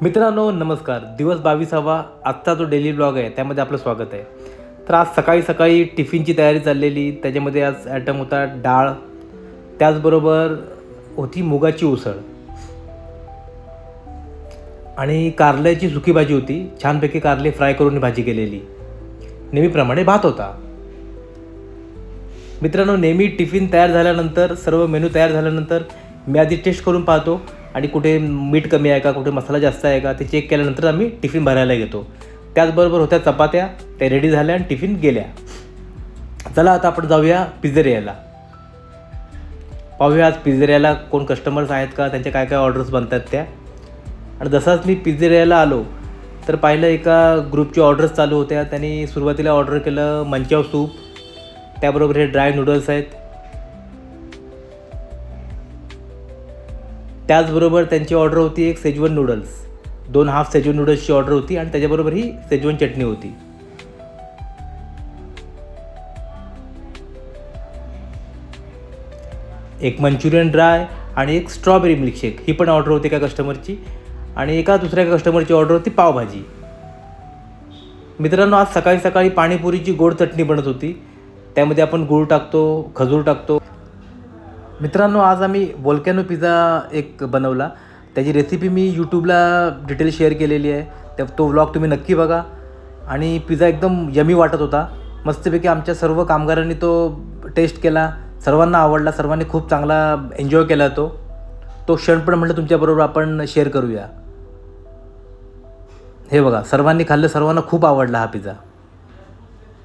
मित्रांनो नमस्कार. दिवस 22वा आजचा जो डेली ब्लॉग आहे त्यामध्ये आपलं स्वागत आहे. तर आज सकाळी सकाळी टिफिनची तयारी चाललेली. त्याच्यामध्ये आज ॲटम होता डाळ, त्याचबरोबर होती मुगाची उसळ आणि कारल्याची सुकी भाजी होती. छानपैकी कारले फ्राय करून भाजी केलेली. नेहमीप्रमाणे भात होता. मित्रांनो नेहमी टिफिन तयार झाल्यानंतर, सर्व मेनू तयार झाल्यानंतर मी आधी टेस्ट करून पाहतो आणि कुठे मीठ कमी आहे का, कुठे मसाला जास्त आहे का ते चेक केल्यानंतर आम्ही टिफिन भरायला घेतो. त्याचबरोबर होत्या चपात्या, त्या रेडी झाल्या आणि टिफिन गेल्या. चला आता आपण जाऊया पिझ्झेरियाला. पाहूया आज पिझ्झेरियाला कोण कस्टमर्स आहेत का, त्यांच्या काय काय ऑर्डर्स बनतात त्या. आणि जसाच मी पिझ्झेरियाला आलो तर पाहिलं एका ग्रुपची ऑर्डर्स चालू होत्या. त्यांनी सुरुवातीला ऑर्डर केलं मंचाव सूप, त्याबरोबर हे ड्राय नूडल्स आहेत. त्याचबरोबर त्यांची ऑर्डर होती एक schezwan noodles, 2 half schezwan नूडल्सची order होती आणि त्याच्याबरोबर ही सेजवन चटणी होती. एक मंचुरियन ड्राय आणि एक स्ट्रॉबेरी मिल्कशेक ही पण ऑर्डर होती एका कस्टमरची. आणि एका दुसऱ्या कस्टमरची ऑर्डर होती पावभाजी. मित्रांनो आज सकाळी सकाळी पाणीपुरीची गोड चटणी बनत होती. त्यामध्ये आपण गूळ टाकतो, खजूर टाकतो. मित्रांनो आज आम्ही वोल्कॅनो पिझ्झा एक बनवला. त्याची रेसिपी मी यूट्यूबला डिटेल शेअर केलेली आहे. तो व्लॉग तुम्ही नक्की बघा. आणि पिझ्झा एकदम यमी वाटत होता. मस्तपैकी आमच्या सर्व कामगारांनी तो टेस्ट केला. सर्वांना आवडला. सर्वांनी खूप चांगला एन्जॉय केला. तो क्षण पण म्हटलं तुमच्याबरोबर आपण शेअर करूया. हे बघा सर्वांनी खाल्लं, सर्वांना खूप आवडला हा पिझ्झा.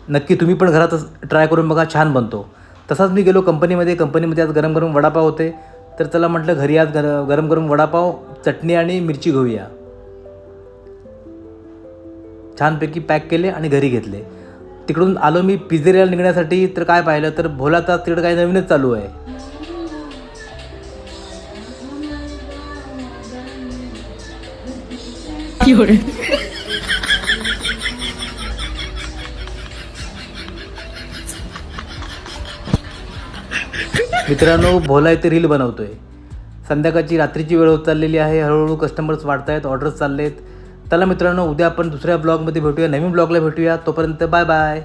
नक्की तुम्ही पण घरातच ट्राय करून बघा, छान बनतो. तसाच मी गेलो कंपनीमध्ये आज गरम गरम वडापाव होते. तर चला म्हटलं घरी आज गरम गरम वडापाव, चटणी आणि मिरची घेऊया. छानपैकी पॅक केले आणि घरी घेतले. तिकडून आलो मी पिझ्झेरियाला निघण्यासाठी. तर काय पाहिलं तर भोलाचा तिकडे काही नवीनच चालू आहे. मित्रांनो भोला इथे रील बनवतोय. संध्याकाळची रात्रीची वेळ होत चाललेली आहे. हळूहळू कस्टमर्स वाढत आहेत, ऑर्डर्स चाललेत. चला मित्रांनो उद्या आपण दुसऱ्या ब्लॉगमध्ये भेटूया, नवीन ब्लॉगला भेटूया. तोपर्यंत बाय बाय.